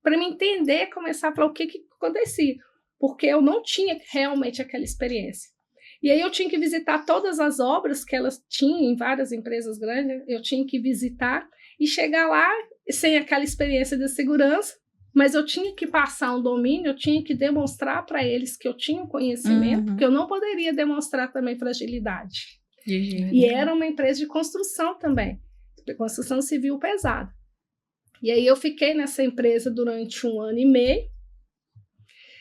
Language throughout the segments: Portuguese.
para me entender, começar a falar o que acontecia, porque eu não tinha realmente aquela experiência. E aí eu tinha que visitar todas as obras que elas tinham em várias empresas grandes, eu tinha que visitar e chegar lá sem aquela experiência de segurança, mas eu tinha que passar um domínio, eu tinha que demonstrar para eles que eu tinha um conhecimento, porque eu não poderia demonstrar também fragilidade. E era uma empresa de construção também, de construção civil pesada. E aí eu fiquei nessa empresa durante 1 ano e meio,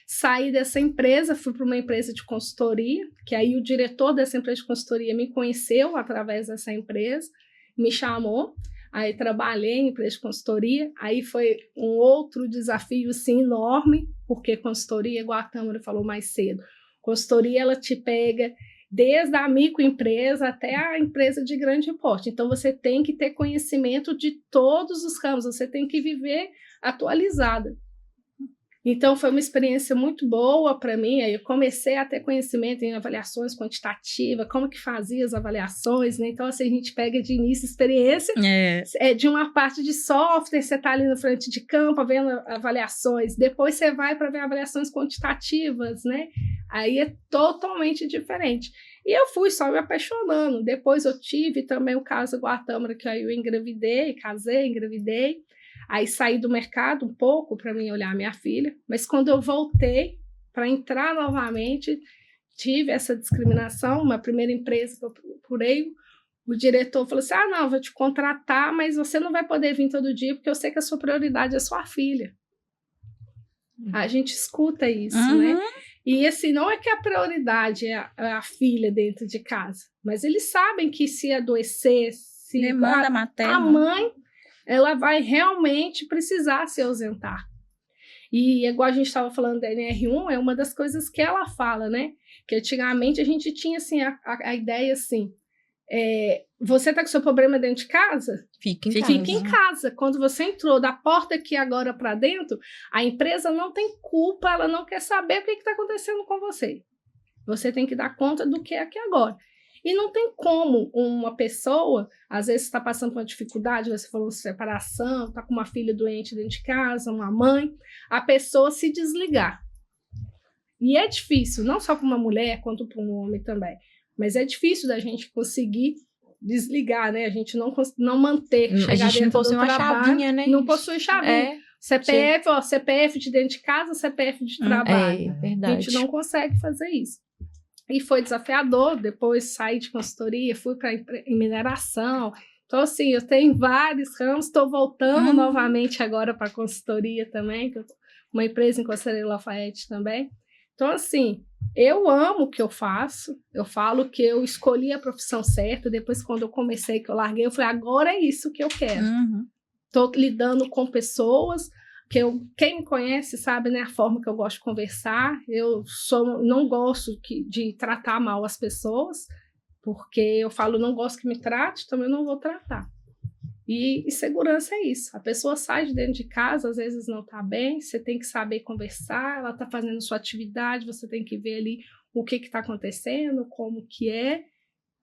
saí dessa empresa, fui para uma empresa de consultoria, que aí o diretor dessa empresa de consultoria me conheceu através dessa empresa, me chamou, aí trabalhei em empresa de consultoria, aí foi um outro desafio, sim, enorme, porque consultoria, igual a Tâmara falou mais cedo, consultoria ela te pega desde a microempresa até a empresa de grande porte, então você tem que ter conhecimento de todos os ramos, você tem que viver atualizada. Então, foi uma experiência muito boa para mim. Aí eu comecei a ter conhecimento em avaliações quantitativas, como que fazia as avaliações, né? Então, assim, a gente pega de início experiência, de uma parte de software, você está ali na frente de campo, vendo avaliações, depois você vai para ver avaliações quantitativas, né? Aí é totalmente diferente. E eu fui só me apaixonando. Depois eu tive também o caso igual a Tâmara, que aí eu engravidei, casei, engravidei. Aí saí do mercado um pouco para mim olhar minha filha, mas quando eu voltei para entrar novamente, tive essa discriminação. Uma primeira empresa que eu procurei, o diretor falou assim: não, vou te contratar, mas você não vai poder vir todo dia, porque eu sei que a sua prioridade é sua filha. A gente escuta isso, né? E assim, não é que a prioridade é a filha dentro de casa, mas eles sabem que se adoecer, se demanda materna, a mãe, ela vai realmente precisar se ausentar. E igual a gente estava falando da NR1, é uma das coisas que ela fala, né? Que antigamente a gente tinha assim, a ideia assim, você está com seu problema dentro de casa? Fica em casa. Quando você entrou da porta aqui agora para dentro, a empresa não tem culpa, ela não quer saber o que está acontecendo com você. Você tem que dar conta do que é aqui agora. E não tem como uma pessoa, às vezes está passando por uma dificuldade, você falou de separação, está com uma filha doente dentro de casa, uma mãe, a pessoa se desligar. E é difícil, não só para uma mulher, quanto para um homem também. Mas é difícil da gente conseguir desligar, né? A gente não manter, chegar dentro do trabalho. Chavinha, né? Não possui chavinha. CPF de dentro de casa, CPF de trabalho. Verdade. A gente não consegue fazer isso. E foi desafiador, depois saí de consultoria, fui para mineração. Então, assim, eu tenho vários ramos, estou voltando novamente agora para a consultoria também, que eu tô uma empresa em Conselheiro Lafayette também. Então, assim, eu amo o que eu faço, eu falo que eu escolhi a profissão certa, depois quando eu comecei, que eu larguei, eu falei, agora é isso que eu quero. Estou lidando com pessoas, quem me conhece sabe, né, a forma que eu gosto de conversar. Eu não gosto de tratar mal as pessoas, porque eu falo, não gosto que me trate, também não vou tratar. E segurança é isso. A pessoa sai de dentro de casa, às vezes não está bem, você tem que saber conversar, ela está fazendo sua atividade, você tem que ver ali o que está acontecendo, como que é,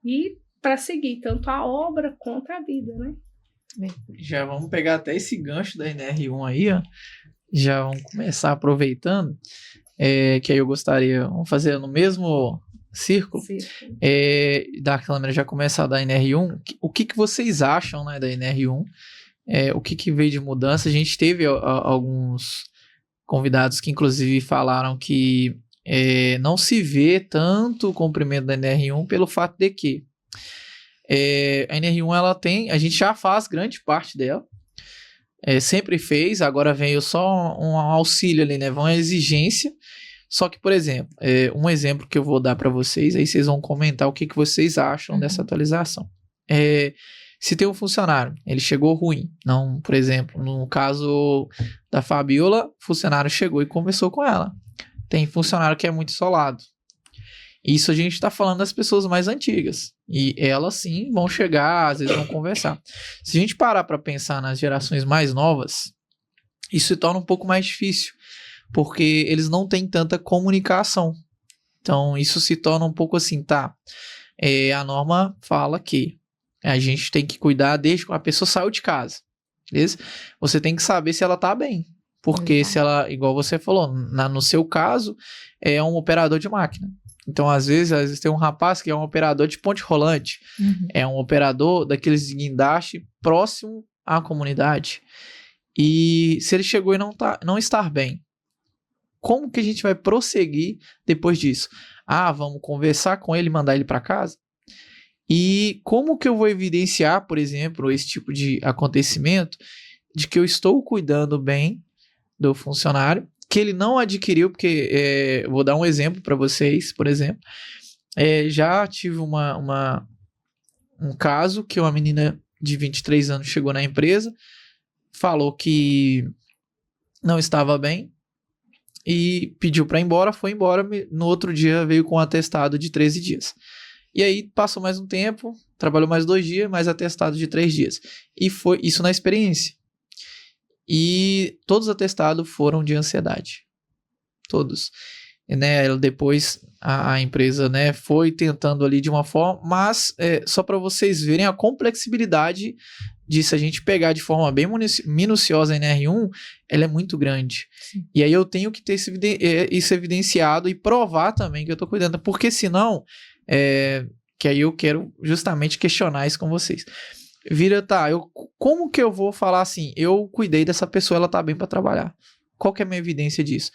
e para seguir tanto a obra quanto a vida, né? Já vamos pegar até esse gancho da NR1 aí, ó. Já vamos começar aproveitando, que aí eu gostaria, vamos fazer no mesmo círculo, da câmera já começa da NR1, o que vocês acham, né, da NR1, o que veio de mudança. A gente teve alguns convidados que inclusive falaram que não se vê tanto o cumprimento da NR1 pelo fato de que a NR1 a gente já faz grande parte dela, sempre fez, agora veio só um auxílio ali, né, uma exigência. Só que, por exemplo, um exemplo que eu vou dar para vocês, aí vocês vão comentar o que vocês acham dessa atualização. Se tem um funcionário, ele chegou ruim, não, por exemplo, no caso da Fabiola, o funcionário chegou e conversou com ela. Tem funcionário que é muito isolado. Isso a gente está falando das pessoas mais antigas. E elas sim vão chegar, às vezes vão conversar. Se a gente parar para pensar nas gerações mais novas, isso se torna um pouco mais difícil, porque eles não têm tanta comunicação. Então isso se torna um pouco assim, tá? A norma fala que a gente tem que cuidar desde que a pessoa saiu de casa, beleza? Você tem que saber se ela tá bem. Porque se ela, igual você falou, no seu caso, é um operador de máquina. Então, às vezes tem um rapaz que é um operador de ponte rolante, é um operador daqueles de guindaste próximo à comunidade. E se ele chegou e não estar bem, como que a gente vai prosseguir depois disso? Vamos conversar com ele e mandar ele para casa? E como que eu vou evidenciar, por exemplo, esse tipo de acontecimento de que eu estou cuidando bem do funcionário, que ele não adquiriu, porque vou dar um exemplo para vocês, por exemplo, já tive um caso que uma menina de 23 anos chegou na empresa, falou que não estava bem e pediu para ir embora, foi embora, no outro dia veio com um atestado de 13 dias. E aí passou mais um tempo, trabalhou mais 2 dias, mais atestado de 3 dias. E foi isso na experiência. E todos os atestados foram de ansiedade. Todos. E, né, depois a empresa, né, foi tentando ali de uma forma, mas só para vocês verem a complexibilidade de, se a gente pegar de forma bem minuciosa a NR1, ela é muito grande. Sim. E aí eu tenho que ter isso evidenciado e provar também que eu estou cuidando, porque senão, que aí eu quero justamente questionar isso com vocês. Como que eu vou falar assim, eu cuidei dessa pessoa, ela tá bem para trabalhar? Qual que é a minha evidência disso?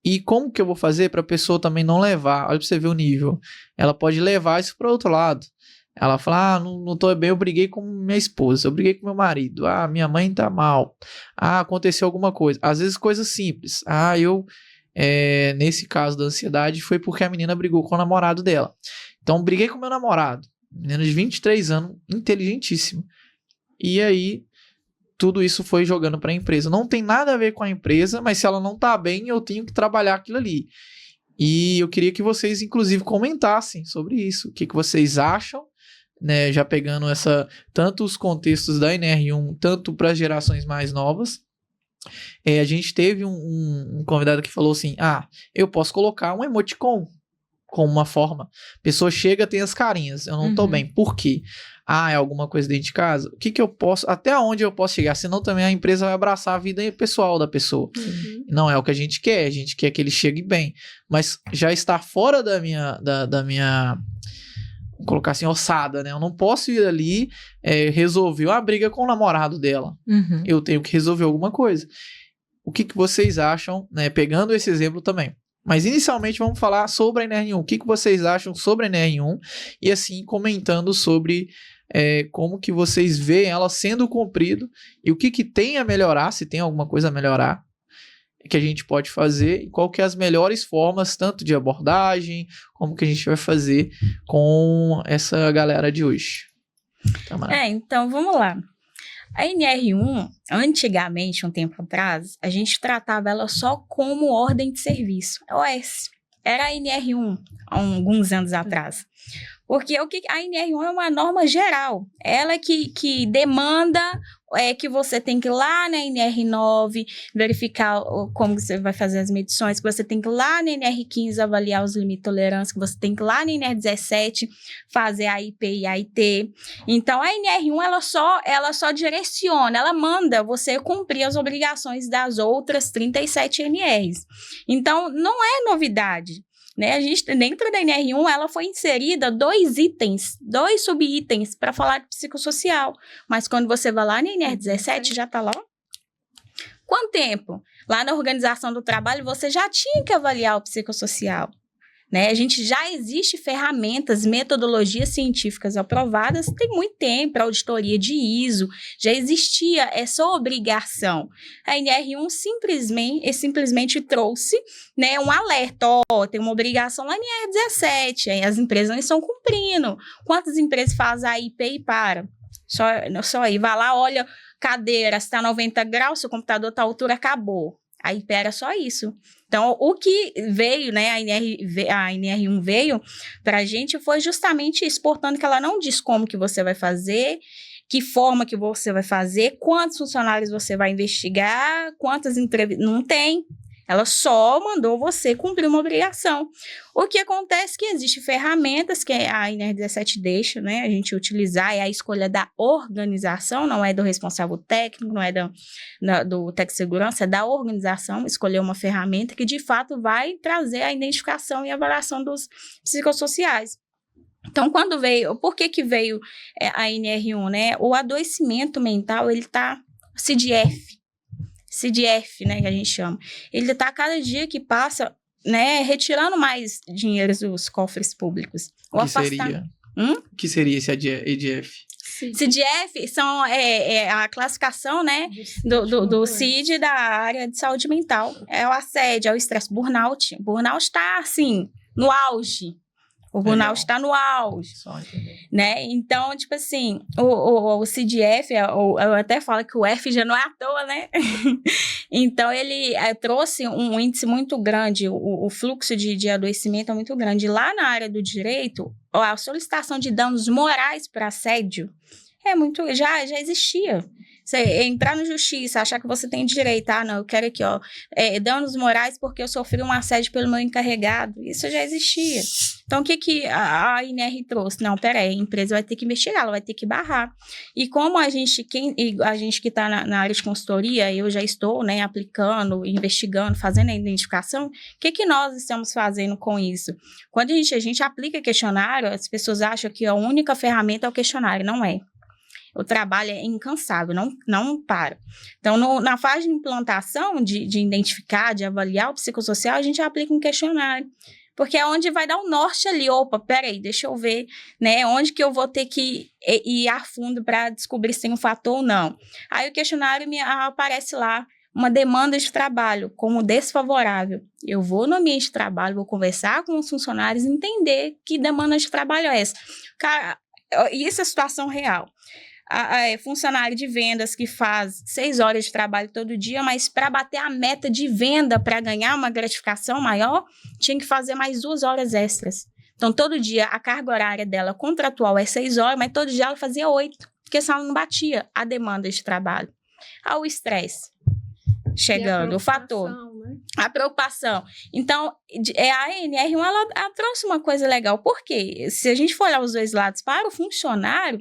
E como que eu vou fazer para a pessoa também não levar? Olha para você ver o nível. Ela pode levar isso para outro lado. Ela fala, não tô bem, eu briguei com minha esposa, eu briguei com meu marido, minha mãe tá mal, aconteceu alguma coisa. Às vezes coisas simples. Nesse caso da ansiedade, foi porque a menina brigou com o namorado dela. Então, briguei com meu namorado. Menina de 23 anos, inteligentíssima. E aí, tudo isso foi jogando para a empresa. Não tem nada a ver com a empresa, mas se ela não tá bem, eu tenho que trabalhar aquilo ali. E eu queria que vocês, inclusive, comentassem sobre isso. O que vocês acham, né? Já pegando tanto os contextos da NR1, tanto para as gerações mais novas. A gente teve um convidado que falou assim, eu posso colocar um emoticon como uma forma. A pessoa chega, tem as carinhas. Eu não tô bem. Por quê? É alguma coisa dentro de casa? O que eu posso... Até onde eu posso chegar? Senão também a empresa vai abraçar a vida pessoal da pessoa. Não é o que a gente quer. A gente quer que ele chegue bem. Mas já está fora da minha... Vou colocar assim, ossada, né? Eu não posso ir ali resolver uma briga com o namorado dela. Eu tenho que resolver alguma coisa. O que vocês acham, né? Pegando esse exemplo também. Mas inicialmente vamos falar sobre a NR1. O que vocês acham sobre a NR1? E assim, comentando sobre como que vocês veem ela sendo cumprido e o que tem a melhorar, se tem alguma coisa a melhorar que a gente pode fazer e qual que é as melhores formas, tanto de abordagem, como que a gente vai fazer com essa galera de hoje. Então vamos lá. A NR1, antigamente, um tempo atrás, a gente tratava ela só como ordem de serviço, OS. Era a NR1, há alguns anos atrás. Porque a NR1 é uma norma geral. Ela que demanda que você tem que ir lá na NR9, verificar como você vai fazer as medições, que você tem que ir lá na NR15 avaliar os limites de tolerância, que você tem que ir lá na NR17 fazer a IP e a IT. Então, a NR1 ela só direciona, ela manda você cumprir as obrigações das outras 37 NRs. Então, não é novidade. Né? A gente, dentro da NR1, ela foi inserida 2 subitens para falar de psicossocial. Mas quando você vai lá na NR17, já está lá. Quanto tempo? Lá na organização do trabalho, você já tinha que avaliar o psicossocial. Né? A gente já existe ferramentas, metodologias científicas aprovadas, tem muito tempo, a auditoria de ISO, já existia essa obrigação. A NR1 simplesmente trouxe, né, um alerta, tem uma obrigação lá na NR17, aí as empresas não estão cumprindo. Quantas empresas fazem a IP e para? Só aí, vai lá, olha, cadeira, está 90 graus, seu computador está à altura, acabou. Aí era só isso. Então, o que veio, né, a NR1 veio para a gente foi justamente isso, portanto, que ela não diz como que você vai fazer, que forma que você vai fazer, quantos funcionários você vai investigar, quantas entrevistas, não tem. Ela só mandou você cumprir uma obrigação. O que acontece é que existem ferramentas que a NR17 deixa, né, a gente utilizar, é a escolha da organização, não é do responsável técnico, não é do técnico de segurança, é da organização, escolher uma ferramenta que de fato vai trazer a identificação e avaliação dos psicossociais. Então, quando veio, por que veio a NR1, né? O adoecimento mental, ele tá CDF, né, que a gente chama. Ele está cada dia que passa, né, retirando mais dinheiro dos cofres públicos. O que seria esse EDF? CDF são a classificação, né, do CID da área de saúde mental. É o assédio, é o estresse, burnout. Burnout está, assim, no auge. O burnout está no auge, né? Então, tipo assim, o CDF, eu até falo que o F já não é à toa, né? Então, ele trouxe um índice muito grande, o fluxo de adoecimento é muito grande. Lá na área do direito, a solicitação de danos morais para assédio já existia. Você entrar na justiça, achar que você tem direito, não, eu quero aqui, danos morais porque eu sofri um assédio pelo meu encarregado, isso já existia. Então, o que a INR trouxe? Não, peraí, a empresa vai ter que investigar, ela vai ter que barrar. E como a gente que está na área de consultoria, eu já estou, né, aplicando, investigando, fazendo a identificação, o que nós estamos fazendo com isso? Quando a gente aplica questionário, as pessoas acham que a única ferramenta é o questionário, não é. O trabalho é incansável, não para. Então, na fase de implantação, de identificar, de avaliar o psicossocial, a gente aplica um questionário. Porque é onde vai dar um norte ali. Opa, peraí, deixa eu ver, né? Onde que eu vou ter que ir a fundo para descobrir se tem um fator ou não. Aí o questionário aparece lá, uma demanda de trabalho como desfavorável. Eu vou no ambiente de trabalho, vou conversar com os funcionários, entender que demanda de trabalho é essa. Cara, isso é situação real. Funcionário de vendas que faz 6 horas de trabalho todo dia, mas para bater a meta de venda, para ganhar uma gratificação maior, tinha que fazer mais 2 horas extras. Então, todo dia, a carga horária dela contratual é 6 horas, mas todo dia ela fazia 8, porque senão ela não batia a demanda de trabalho. O estresse chegando, o fator, né? A preocupação. Então, a NR1, ela trouxe uma coisa legal, porque se a gente for olhar os dois lados para o funcionário,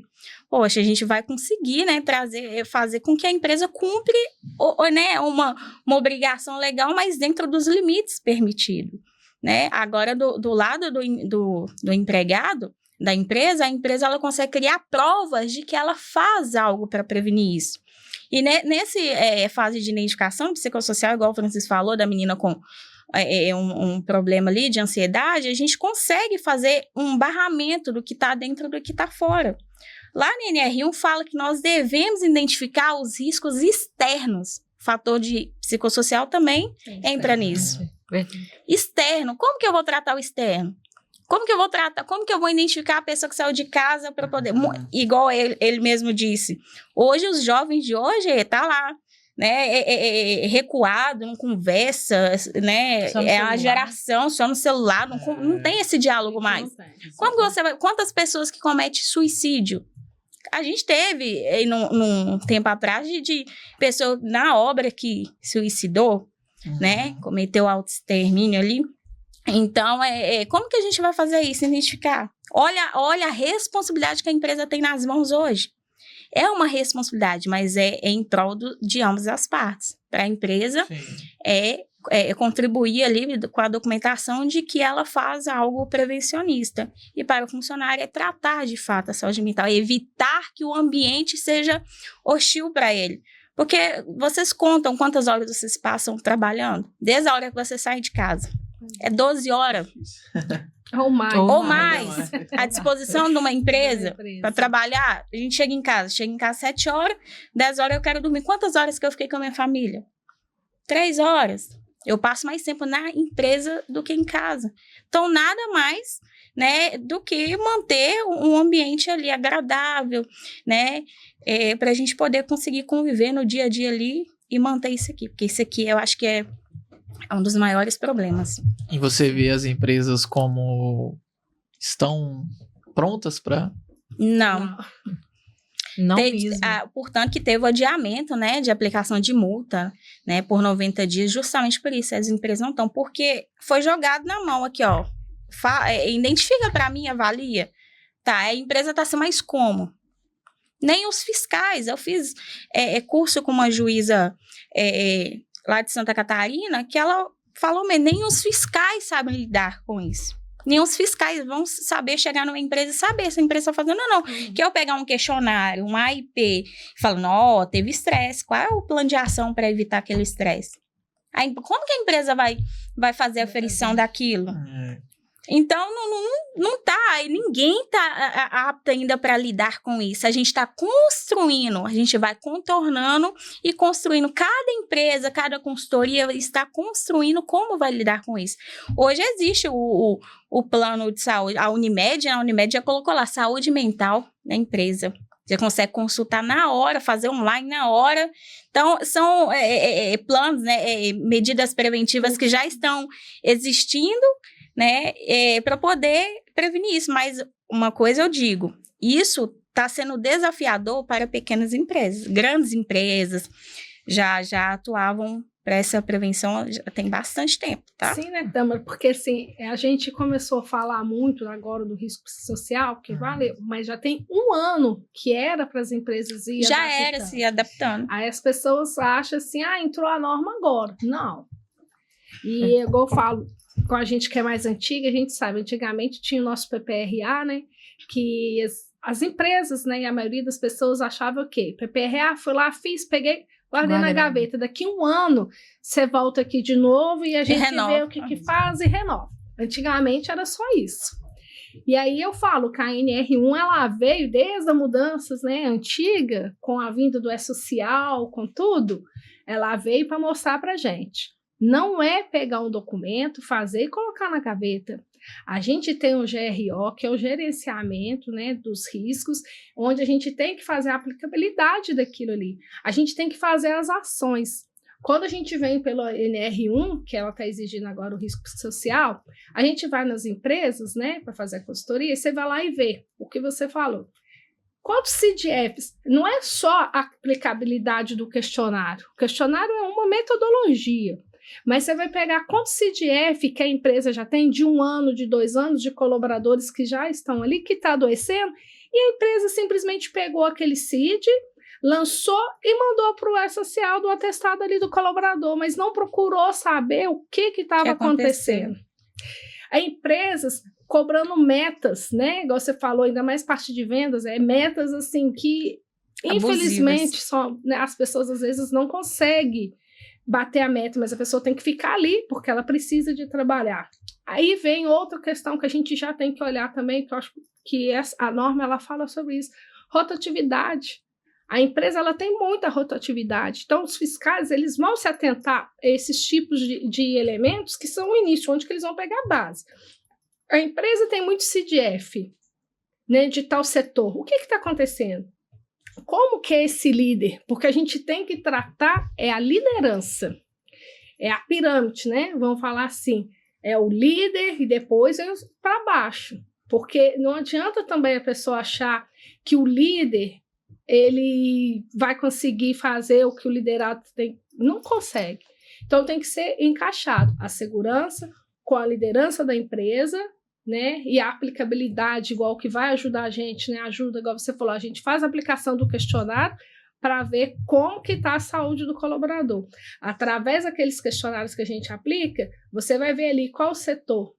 poxa, a gente vai conseguir, né, fazer com que a empresa cumpre né, uma obrigação legal, mas dentro dos limites permitidos, né? Agora, do lado do empregado, da empresa, a empresa ela consegue criar provas de que ela faz algo para prevenir isso. E nessa fase de identificação psicossocial, igual o Francisco falou, da menina com um problema ali de ansiedade, a gente consegue fazer um barramento do que está dentro do que está fora. Lá na NR1 fala que nós devemos identificar os riscos externos. O fator de psicossocial também entra nisso. Externo. Como que eu vou tratar o externo? Como que eu vou identificar a pessoa que saiu de casa para poder... Igual ele mesmo disse. Hoje, os jovens de hoje tá lá, né? Recuado, não conversa, né? A geração só no celular, não tem esse diálogo mais. Quantas pessoas que cometem suicídio? A gente teve, num tempo atrás, de pessoa na obra que suicidou, né? Cometeu autoextermínio ali. Então, como que a gente vai fazer isso? Identificar. Olha a responsabilidade que a empresa tem nas mãos hoje. É uma responsabilidade, mas é em prol de ambas as partes. Para a empresa, contribuir ali com a documentação de que ela faz algo prevencionista. E para o funcionário é tratar, de fato, a saúde mental, evitar que o ambiente seja hostil para ele. Porque vocês contam quantas horas vocês passam trabalhando? Desde a hora que você sai de casa. É 12 horas. Ou mais. À disposição de uma empresa para trabalhar. A gente chega em casa 7 horas, 10 horas eu quero dormir. Quantas horas que eu fiquei com a minha família? 3 horas. Eu passo mais tempo na empresa do que em casa. Então, nada mais, né, do que manter um ambiente ali agradável, né, para a gente poder conseguir conviver no dia a dia ali e manter isso aqui. Porque isso aqui eu acho que é um dos maiores problemas. E você vê as empresas como estão prontas para... Não. Não mesmo. Portanto, que teve o adiamento, né, de aplicação de multa, né, por 90 dias, justamente por isso, as empresas não estão, porque foi jogado na mão aqui, ó, identifica para mim, avalia, tá, a empresa está assim, mas como? Nem os fiscais, eu fiz curso com uma juíza lá de Santa Catarina, que ela falou, mas nem os fiscais sabem lidar com isso. Nem os fiscais vão saber chegar numa empresa e saber se a empresa está fazendo ou não. Que eu pegar um questionário, um AIP, e falar, não, teve estresse, qual é o plano de ação para evitar aquele estresse? Aí, como que a empresa vai fazer a aferição daquilo? Então, não tá, ninguém tá apto ainda para lidar com isso. A gente está construindo, a gente vai contornando e construindo. Cada empresa, cada consultoria está construindo como vai lidar com isso. Hoje existe o plano de saúde, a Unimed já colocou lá, saúde mental na empresa. Você consegue consultar na hora, fazer online na hora. Então, são planos, né, medidas preventivas que já estão existindo, né, para poder prevenir isso. Mas uma coisa eu digo, isso está sendo desafiador para pequenas empresas. Grandes empresas já atuavam para essa prevenção já tem bastante tempo, tá? Sim, né, Tâmara? Porque assim, a gente começou a falar muito agora do risco social, que valeu, mas já tem 1 ano que era para as empresas ir já adaptando. Era se adaptando. Aí as pessoas acham assim, entrou a norma agora. Não. E igual eu falo, com a gente que é mais antiga, a gente sabe, antigamente tinha o nosso PPRA, né, que as empresas, né, e a maioria das pessoas achava o quê? PPRA, fui lá, fiz, peguei, guardei na gaveta. Daqui 1 ano, você volta aqui de novo e a gente vê o que faz e renova. Antigamente era só isso. E aí eu falo que a NR1, ela veio desde as mudanças, né, antiga, com a vinda do E-Social, com tudo, ela veio para mostrar para a gente. Não é pegar um documento, fazer e colocar na gaveta. A gente tem o GRO, que é o gerenciamento, né, dos riscos, onde a gente tem que fazer a aplicabilidade daquilo ali. A gente tem que fazer as ações. Quando a gente vem pela NR1, que ela está exigindo agora o risco social, a gente vai nas empresas, né, para fazer a consultoria, e você vai lá e vê o que você falou. Quantos CDFs? Não é só a aplicabilidade do questionário. O questionário é uma metodologia. Mas você vai pegar quantos CDF que a empresa já tem de 1 ano, de 2 anos, de colaboradores que já estão ali, que está adoecendo, e a empresa simplesmente pegou aquele CID, lançou e mandou para o E-Social do atestado ali do colaborador, mas não procurou saber o que estava acontecendo. A empresas cobrando metas, né? Igual você falou, ainda mais parte de vendas, metas assim que, infelizmente, né, as pessoas às vezes não conseguem bater a meta, mas a pessoa tem que ficar ali, porque ela precisa de trabalhar. Aí vem outra questão que a gente já tem que olhar também, que eu acho que a norma ela fala sobre isso, rotatividade. A empresa ela tem muita rotatividade, então os fiscais eles vão se atentar a esses tipos de elementos que são o início, onde que eles vão pegar a base. A empresa tem muito CDF, né, de tal setor. O que está acontecendo? Como que é esse líder? Porque a gente tem que tratar a liderança, a pirâmide, né? Vamos falar assim, é o líder e depois é para baixo. Porque não adianta também a pessoa achar que o líder ele vai conseguir fazer o que o liderado tem. Não consegue. Então tem que ser encaixado a segurança com a liderança da empresa, né? E a aplicabilidade, igual que vai ajudar a gente, né? Ajuda, igual você falou, a gente faz a aplicação do questionário para ver como que está a saúde do colaborador. Através daqueles questionários que a gente aplica, você vai ver ali qual setor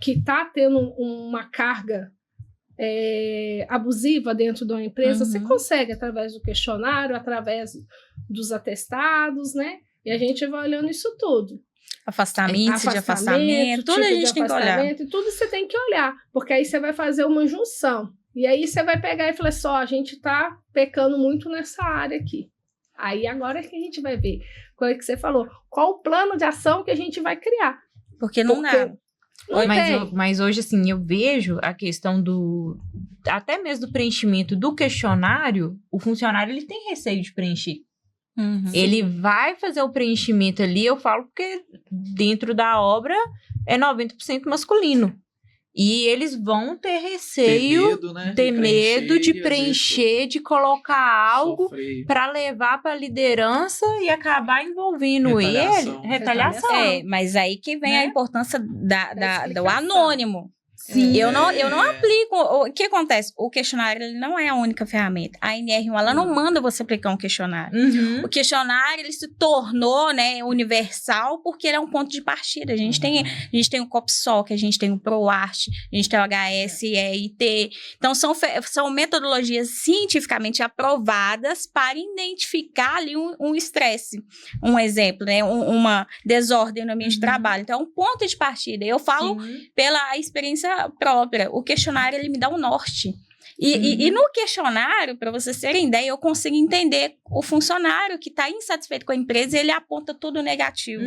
que está tendo uma carga abusiva dentro de uma empresa. Você consegue, através do questionário, através dos atestados, né? E a gente vai olhando isso tudo. Afastamento, tudo a gente tem que olhar. Tudo você tem que olhar, porque aí você vai fazer uma junção. E aí você vai pegar e falar assim, a gente está pecando muito nessa área aqui. Aí agora é que a gente vai ver, qual é que você falou, qual o plano de ação que a gente vai criar. Porque não dá. Mas hoje, assim, eu vejo a questão até mesmo do preenchimento do questionário, o funcionário ele tem receio de preencher. Ele vai fazer o preenchimento ali, eu falo porque dentro da obra é 90% masculino. E eles vão ter receio, ter medo de preencher, de colocar algo para levar para a liderança e acabar envolvendo retaliação. Mas aí que vem a importância do anônimo. Sim. Eu não aplico. O que acontece? O questionário ele não é a única ferramenta. A NR1 ela não manda você aplicar um questionário. O questionário ele se tornou, né, universal porque ele é um ponto de partida. A gente tem o COPSOC, a gente tem o ProArt, a gente tem o HSEIT. Então são metodologias cientificamente aprovadas para identificar ali um estresse. Um exemplo, né, uma desordem no ambiente de trabalho. Então é um ponto de partida. Eu falo pela experiência própria. O questionário, ele me dá um norte. E no questionário, para vocês terem ideia, eu consigo entender o funcionário que está insatisfeito com a empresa e ele aponta tudo negativo.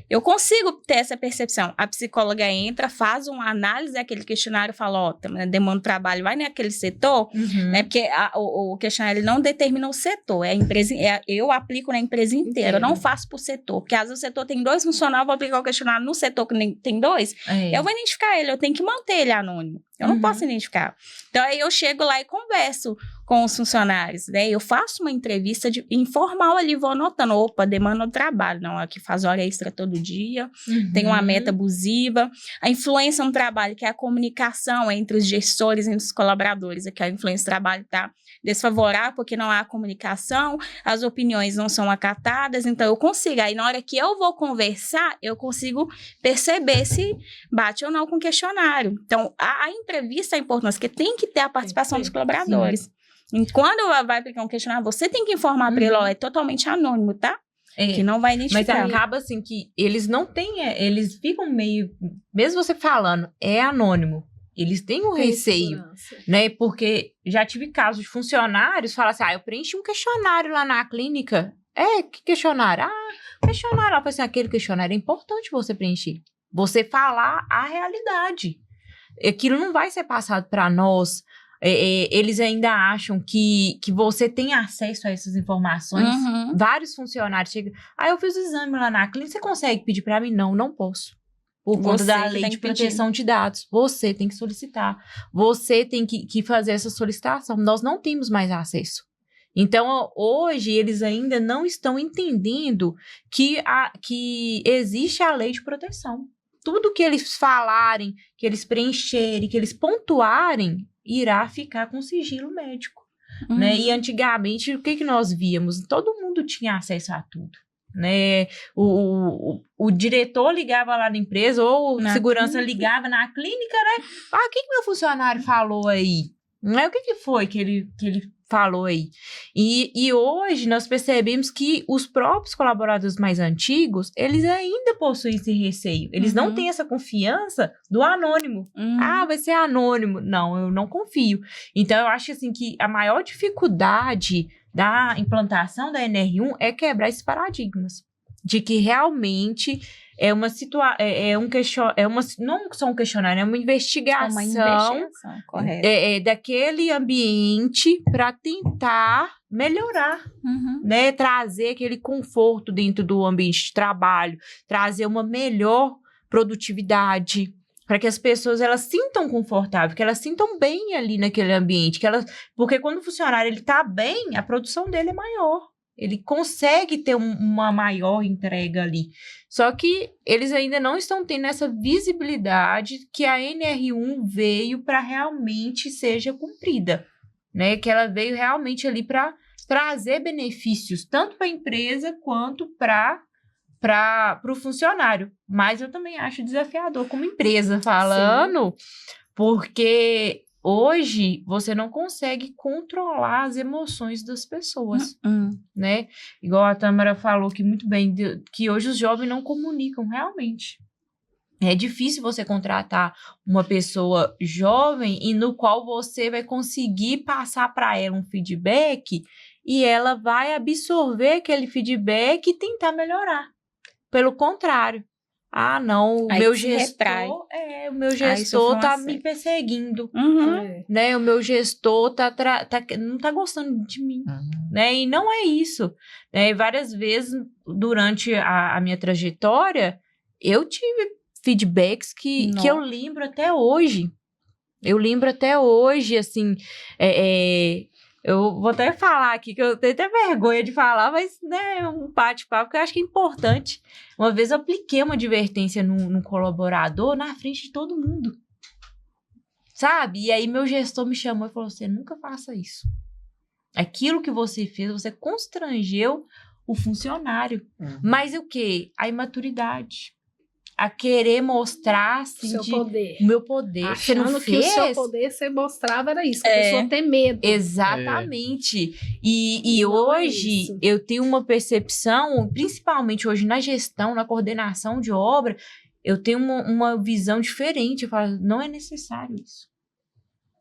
Eu consigo ter essa percepção. A psicóloga entra, faz uma análise daquele questionário e fala, ó, demanda de trabalho vai naquele setor, né? Porque o questionário ele não determina o setor, é a empresa, eu aplico na empresa inteira, eu não faço por setor, porque às vezes o setor tem 2 funcionários, eu vou aplicar o questionário no setor que tem 2, eu vou identificar ele, eu tenho que manter ele anônimo. Eu não posso identificar. Então, aí eu chego lá e converso com os funcionários, né? Eu faço uma entrevista informal ali, vou anotando, opa, demanda do trabalho. Não, aqui faz hora extra todo dia, tem uma meta abusiva. A influência no trabalho, que é a comunicação entre os gestores e os colaboradores. Aqui a influência do trabalho está desfavorável, porque não há comunicação, as opiniões não são acatadas, então eu consigo. Aí, na hora que eu vou conversar, eu consigo perceber se bate ou não com o questionário. Então, a entrevista é importante, porque tem que ter a participação dos colaboradores. Sim. E quando vai aplicar um questionário, você tem que informar para ele, ó, é totalmente anônimo, tá? Que não vai identificar. Mas acaba assim que eles não têm, eles ficam meio, mesmo você falando, é anônimo, eles têm um receio, né? Porque já tive casos de funcionários falar assim, eu preenchi um questionário lá na clínica. Que questionário? Questionário. Ela falou assim, aquele questionário é importante você preencher. Você falar a realidade. Aquilo não vai ser passado para nós. Eles ainda acham que você tem acesso a essas informações. Vários funcionários chegam, eu fiz o exame lá na clínica, você consegue pedir para mim? Não posso. Por conta da lei de proteção de dados. Você tem que solicitar. Você tem que fazer essa solicitação. Nós não temos mais acesso. Então, hoje, eles ainda não estão entendendo que existe a lei de proteção. Tudo que eles falarem, que eles preencherem, que eles pontuarem, irá ficar com sigilo médico, né? E antigamente, o que nós víamos? Todo mundo tinha acesso a tudo, né? O diretor ligava lá na empresa, ou o segurança ligava na clínica, né? O que meu funcionário falou aí? Né? O que foi que ele falou aí? E hoje nós percebemos que os próprios colaboradores mais antigos, eles ainda possuem esse receio. Eles não têm essa confiança do anônimo. Vai ser anônimo. Não, eu não confio. Então, eu acho assim que a maior dificuldade da implantação da NR1 é quebrar esses paradigmas. De que realmente é uma situação, não só um questionário, é uma investigação, correto. Daquele ambiente para tentar melhorar, né? Trazer aquele conforto dentro do ambiente de trabalho, trazer uma melhor produtividade, para que as pessoas elas sintam confortável, que elas sintam bem ali naquele ambiente, porque quando o funcionário ele está bem, a produção dele é maior. Ele consegue ter uma maior entrega ali. Só que eles ainda não estão tendo essa visibilidade que a NR1 veio para realmente seja cumprida, né? Que ela veio realmente ali para trazer benefícios, tanto para a empresa quanto para o funcionário. Mas eu também acho desafiador como empresa falando, porque hoje, você não consegue controlar as emoções das pessoas, né? Igual a Tâmara falou que muito bem, que hoje os jovens não comunicam realmente. É difícil você contratar uma pessoa jovem e no qual você vai conseguir passar para ela um feedback e ela vai absorver aquele feedback e tentar melhorar. Pelo contrário. Não, o meu gestor tá me perseguindo, né? O meu gestor não tá gostando de mim, né? E não é isso, né? E várias vezes durante a minha trajetória, eu tive feedbacks que eu lembro até hoje. Assim, eu vou até falar aqui, que eu tenho até vergonha de falar, mas, né, um bate-papo que eu acho que é importante. Uma vez eu apliquei uma advertência num colaborador na frente de todo mundo. Sabe? E aí meu gestor me chamou e falou, você nunca faça isso. Aquilo que você fez, você constrangeu o funcionário. Mas o quê? A imaturidade. A querer mostrar assim, o meu poder. Achando que o seu poder você mostrava era isso, que a pessoa tem medo. Exatamente. E hoje eu tenho uma percepção, principalmente hoje na gestão, na coordenação de obra, eu tenho uma visão diferente. Eu falo, não é necessário isso.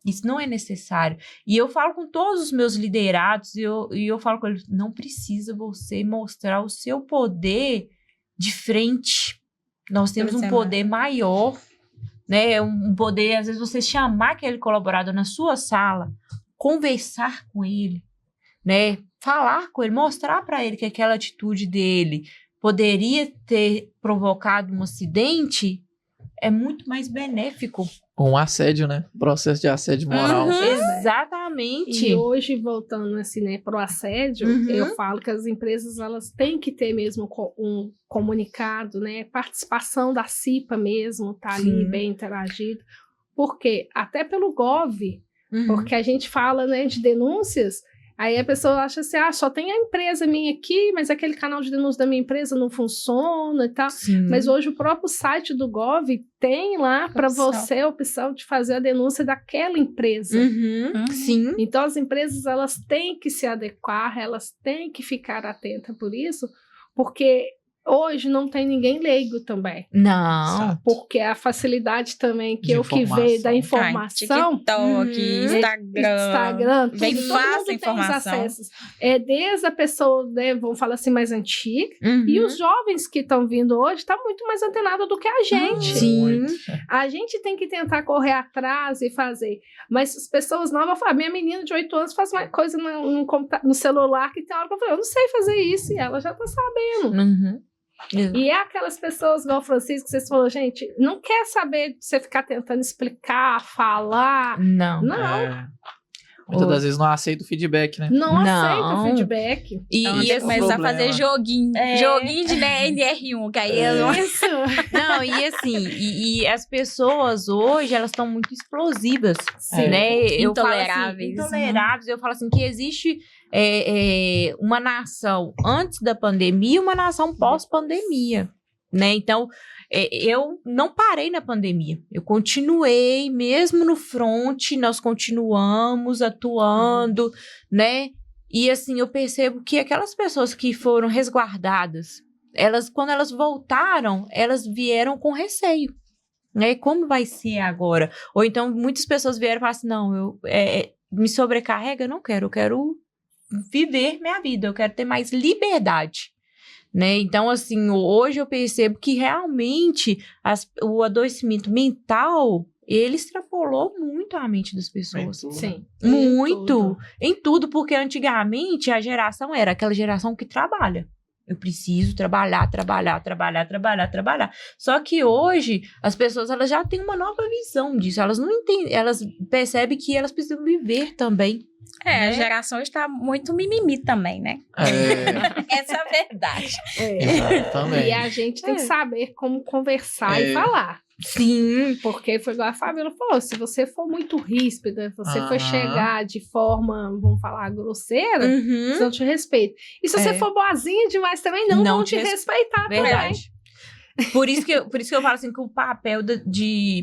Isso não é necessário. E eu falo com todos os meus liderados e eu falo com eles, não precisa você mostrar o seu poder de frente. Nós temos um poder maior, né? Um poder, às vezes, você chamar aquele colaborador na sua sala, conversar com ele, né? Falar com ele, mostrar para ele que aquela atitude dele poderia ter provocado um acidente, é muito mais benéfico. Um assédio, né? Processo de assédio moral. Exatamente. E hoje, voltando assim, né, pro assédio, eu falo que as empresas, elas têm que ter mesmo um comunicado, né? Participação da CIPA mesmo, tá ali bem interagido. Por quê? Até pelo Gov, porque a gente fala, né, de denúncias. Aí a pessoa acha assim, só tem a empresa minha aqui, mas aquele canal de denúncia da minha empresa não funciona e tal. Mas hoje o próprio site do Gov tem lá para você a opção de fazer a denúncia daquela empresa. Sim. Então as empresas, elas têm que se adequar, elas têm que ficar atentas por isso, porque hoje não tem ninguém leigo também. Não. Porque a facilidade também que veio da informação. TikTok, Instagram. Bem fácil a informação. Desde a pessoa, né, vamos falar assim, mais antiga. E os jovens que estão vindo hoje estão muito mais antenados do que a gente. Sim. A gente tem que tentar correr atrás e fazer. Mas as pessoas novas falam, minha menina de 8 anos faz uma coisa no celular que tem hora que eu falei, eu não sei fazer isso. E ela já está sabendo. E é aquelas pessoas, igual o Francisco, que vocês falaram, gente, não quer saber de você ficar tentando explicar, falar. Não. Muitas das vezes não aceita o feedback, né? Não aceita o feedback. E começar a fazer joguinho. Joguinho de NR1, que aí Isso. Não, e assim, e as pessoas hoje, elas estão muito explosivas, né? Intoleráveis. Eu falo assim, que existe uma nação antes da pandemia e uma nação pós-pandemia, né? Então, eu não parei na pandemia. Eu continuei, mesmo no front, nós continuamos atuando, né? E assim, eu percebo que aquelas pessoas que foram resguardadas, quando elas voltaram, elas vieram com receio, né? Como vai ser agora? Ou então, muitas pessoas vieram e falaram assim, não, me sobrecarrega, eu não quero, eu quero viver minha vida, eu quero ter mais liberdade. Né? Então, assim, hoje eu percebo que realmente o adoecimento mental, ele extrapolou muito a mente das pessoas. Sim. Muito. Em tudo, porque antigamente a geração era aquela geração que trabalha. Eu preciso trabalhar. Só que hoje, as pessoas, elas já têm uma nova visão disso. Elas não entendem, elas percebem que elas precisam viver também. A geração está muito mimimi também, né? Essa é a verdade. Exatamente. E a gente tem que saber como conversar e falar. Sim. Porque foi igual a Fabíola falou, se você for muito ríspida, você for chegar de forma, vamos falar, grosseira, você não te respeita. E se você for boazinha demais também, não vão te respeitar. Verdade. Também. Por isso que eu falo assim, que o papel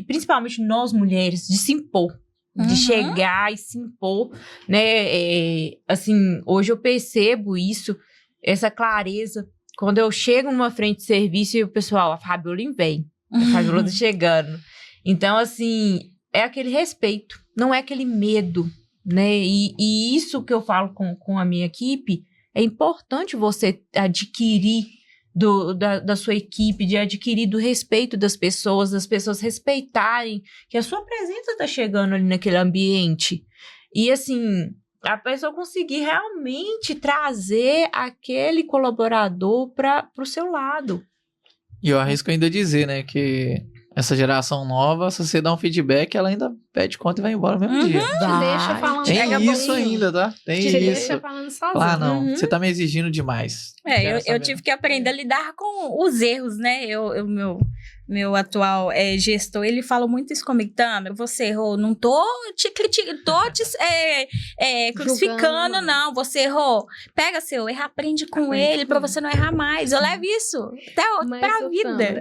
principalmente nós mulheres, de se impor. De chegar e se impor, né? Assim, hoje eu percebo isso, essa clareza. Quando eu chego numa frente de serviço e o pessoal, a Fabíola vem. A Fabíola tá chegando. Então, assim, é aquele respeito, não é aquele medo, né? E isso que eu falo com a minha equipe, é importante você adquirir da sua equipe, de adquirir do respeito das pessoas respeitarem que a sua presença está chegando ali naquele ambiente. E assim, a pessoa conseguir realmente trazer aquele colaborador para o seu lado. E eu arrisco ainda dizer, né, que essa geração nova, se você dá um feedback, ela ainda pede conta e vai embora no mesmo dia. Te deixa falando Tem isso ainda, tá? Tem te isso. deixa falando sozinho. Ah, não, você tá me exigindo demais. Eu tive que aprender a lidar com os erros, né? Meu atual gestor, ele fala muito isso comigo. Tâmara, você errou, não tô te criticando, tô te crucificando, não. Você errou. Pega seu erro, aprende com ele pra você não errar mais. Eu levo isso até pra vida.